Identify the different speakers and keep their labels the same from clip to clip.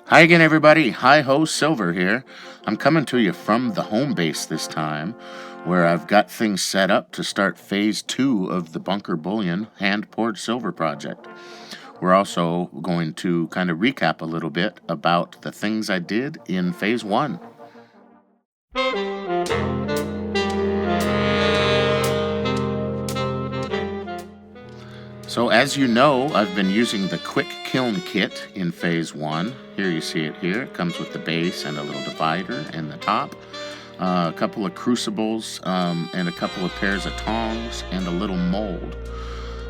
Speaker 1: Hi again, everybody. HiHo Silver here. I'm coming to you from the home base this time, where I've got things set up to start phase 2 of the Bunker Bullion hand-poured silver project. We're also going to kind of recap a little bit about the things I did in phase 1. So as you know, I've been using the quick kiln kit in phase 1. Here you see it here. It comes with the base and a little divider in the top, a couple of crucibles, and a couple of pairs of tongs and a little mold.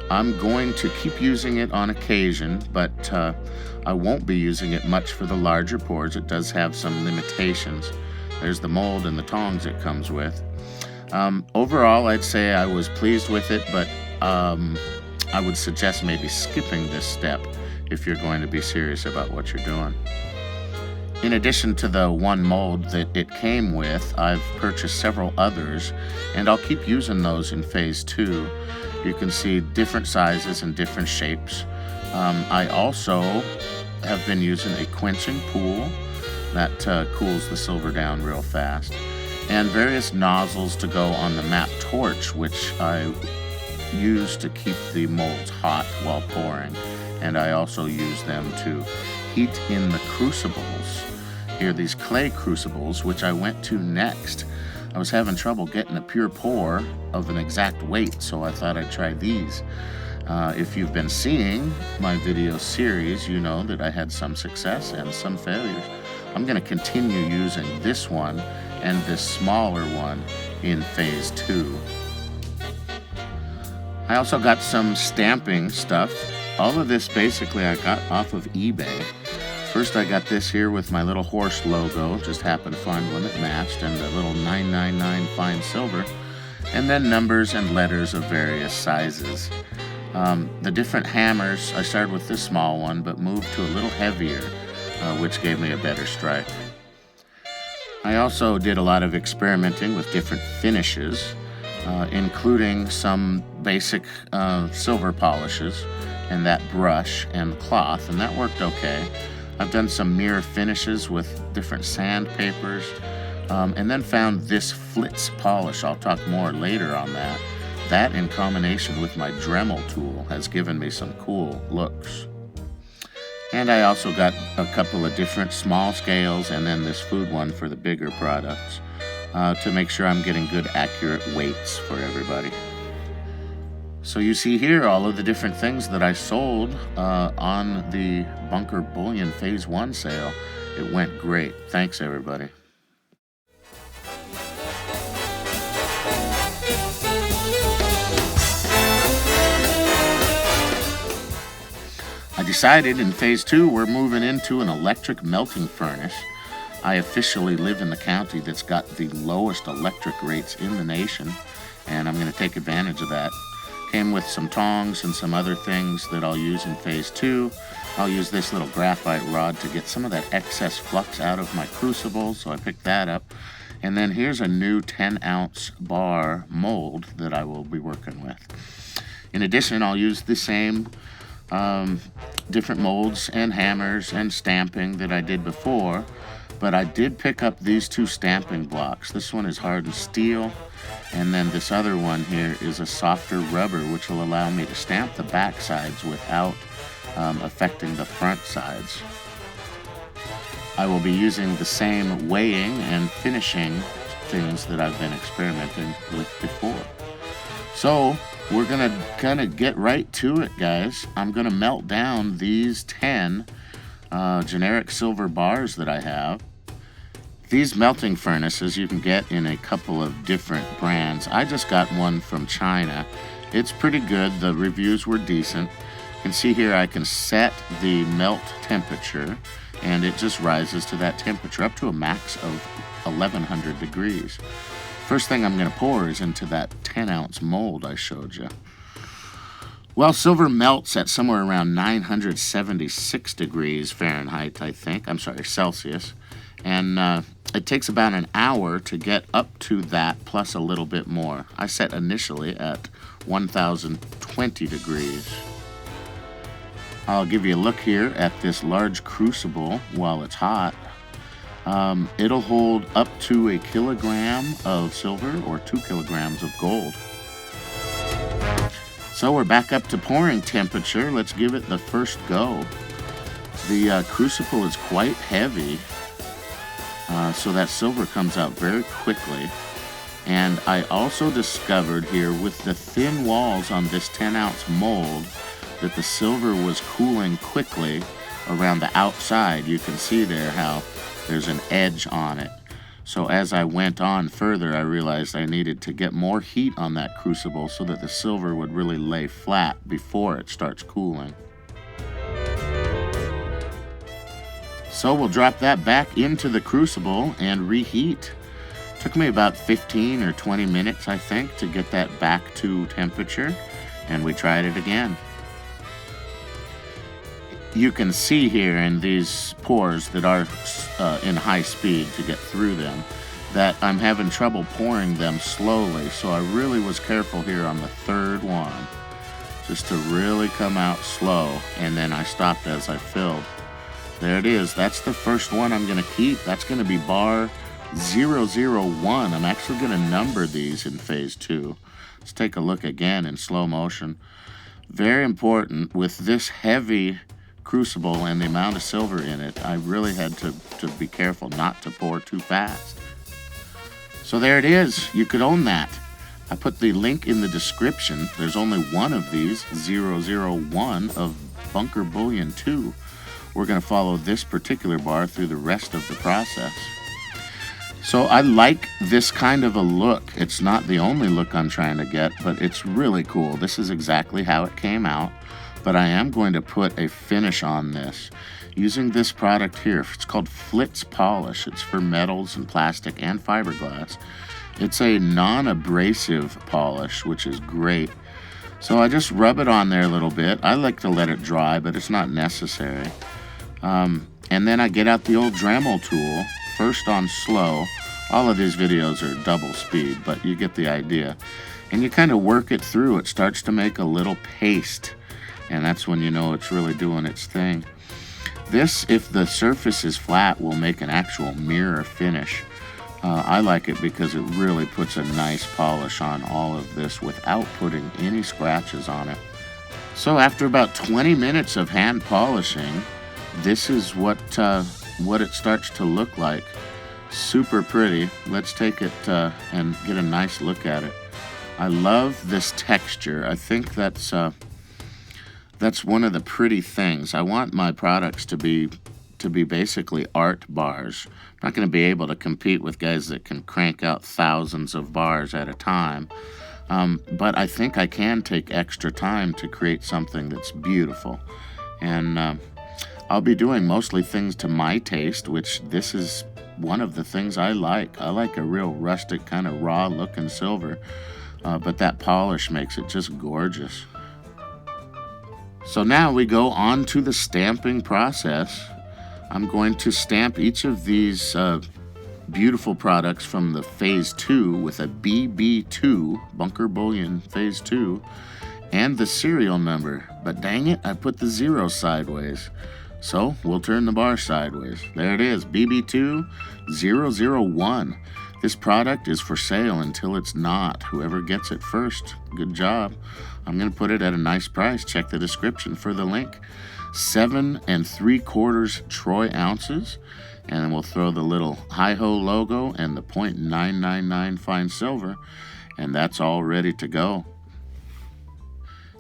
Speaker 1: I'm going to keep using it on occasion, but I won't be using it much for the larger pours. It does have some limitations. There's the mold and the tongs it comes with. Overall, I'd say I was pleased with it, but I would suggest maybe skipping this step if you're going to be serious about what you're doing. In addition to the one mold that it came with, I've purchased several others, and I'll keep using those in phase 2. You can see different sizes and different shapes. I also have been using a quenching pool that cools the silver down real fast, and various nozzles to go on the map torch, which I use to keep the molds hot while pouring, and I also use them to heat in the crucibles. Here, these clay crucibles, which I went to next. I was having trouble getting a pure pour of an exact weight, so I thought I'd try these. If you've been seeing my video series, you know that I had some success and some failures. I'm going to continue using this one and this smaller one in phase 2. I also got some stamping stuff. All of this basically I got off of eBay. First I got this here with my little horse logo, just happened to find one that matched, and the little 999 fine silver, and then numbers and letters of various sizes. The different hammers, I started with this small one, but moved to a little heavier, which gave me a better strike. I also did a lot of experimenting with different finishes, including some basic silver polishes and that brush and cloth, and that worked okay. I've done some mirror finishes with different sandpapers, and then found this Flitz polish. I'll talk more later on that. That in combination with my Dremel tool has given me some cool looks. And I also got a couple of different small scales and then this food one for the bigger products, to make sure I'm getting good accurate weights for everybody. So you see here all of the different things that I sold on the Bunker Bullion Phase 1 sale. It went great. Thanks, everybody. I decided in phase 2 we're moving into an electric melting furnace. I officially live in the county that's got the lowest electric rates in the nation, and I'm going to take advantage of that. Came with some tongs and some other things that I'll use in phase 2. I'll use this little graphite rod to get some of that excess flux out of my crucible, so I picked that up. And then here's a new 10-ounce bar mold that I will be working with. In addition, I'll use the same different molds and hammers and stamping that I did before, but I did pick up these 2 stamping blocks. This one is hardened steel, and then this other one here is a softer rubber, which will allow me to stamp the back sides without affecting the front sides. I will be using the same weighing and finishing things that I've been experimenting with before. So we're gonna kind of get right to it, guys. I'm gonna melt down these 10 generic silver bars that I have. These melting furnaces you can get in a couple of different brands. I just got one from China. It's pretty good. The reviews were decent. You can see here I can set the melt temperature, and it just rises to that temperature up to a max of 1100 degrees. First thing I'm going to pour is into that 10-ounce mold I showed you. Well, silver melts at somewhere around 976 degrees Fahrenheit, I think. I'm sorry, Celsius. And it takes about an hour to get up to that, plus a little bit more. I set initially at 1020 degrees. I'll give you a look here at this large crucible while it's hot. It'll hold up to 1 kilogram of silver or 2 kilograms of gold. So we're back up to pouring temperature. Let's give it the first go. The crucible is quite heavy, so that silver comes out very quickly. And I also discovered here with the thin walls on this 10-ounce mold that the silver was cooling quickly around the outside. You can see there how there's an edge on it. So as I went on further, I realized I needed to get more heat on that crucible so that the silver would really lay flat before it starts cooling. So we'll drop that back into the crucible and reheat. Took me about 15 or 20 minutes, I think, to get that back to temperature, and we tried it again. You can see here in these pours that are in high speed to get through them that I'm having trouble pouring them slowly, so I really was careful here on the third one just to really come out slow, and then I stopped as I filled. There it is. That's the first one I'm going to keep. That's going to be bar 001. I'm actually going to number these in phase 2. Let's take a look again in slow motion. Very important with this heavy crucible and the amount of silver in it, I really had to be careful not to pour too fast. So there it is. You could own that. I put the link in the description. There's only one of these, 001 of Bunker Bullion 2. We're going to follow this particular bar through the rest of the process. So I like this kind of a look. It's not the only look I'm trying to get, but it's really cool. This is exactly how it came out. But I am going to put a finish on this using this product here. It's called Flitz Polish. It's for metals and plastic and fiberglass. It's a non-abrasive polish, which is great. So I just rub it on there a little bit. I like to let it dry, but it's not necessary. And then I get out the old Dremel tool, first on slow. All of these videos are double speed, but you get the idea. And you kind of work it through. It starts to make a little paste. And that's when you know it's really doing its thing. This, if the surface is flat, will make an actual mirror finish. I like it because it really puts a nice polish on all of this without putting any scratches on it. So after about 20 minutes of hand polishing, this is what it starts to look like. Super pretty. Let's take it and get a nice look at it. I love this texture. I think that's one of the pretty things. I want my products to be basically art bars. I'm not going to be able to compete with guys that can crank out thousands of bars at a time. But I think I can take extra time to create something that's beautiful. And I'll be doing mostly things to my taste, which this is one of the things I like. I like a real rustic kind of raw looking silver, but that polish makes it just gorgeous. So now we go on to the stamping process. I'm going to stamp each of these beautiful products from the phase 2 with a BB2, Bunker Bullion phase 2, and the serial number. But dang it, I put the 0 sideways. So we'll turn the bar sideways. There it is, BB2 001. This product is for sale until it's not. Whoever gets it first, good job. I'm going to put it at a nice price. Check the description for the link. 7 3/4 troy ounces. And then we'll throw the little HiHo logo and the .999 fine silver. And that's all ready to go.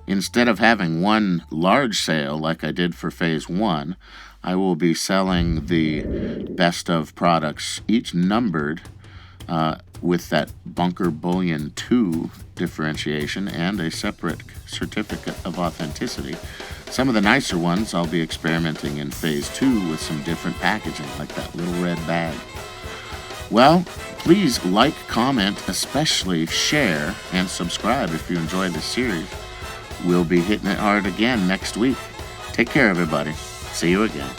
Speaker 1: Instead of having one large sale like I did for phase 1, I will be selling the best of products, each numbered with that Bunker Bullion 2 differentiation and a separate certificate of authenticity. Some of the nicer ones I'll be experimenting in phase 2 with some different packaging, like that little red bag. Well, please like, comment, especially share, and subscribe if you enjoy this series. We'll be hitting it hard again next week. Take care, everybody. See you again.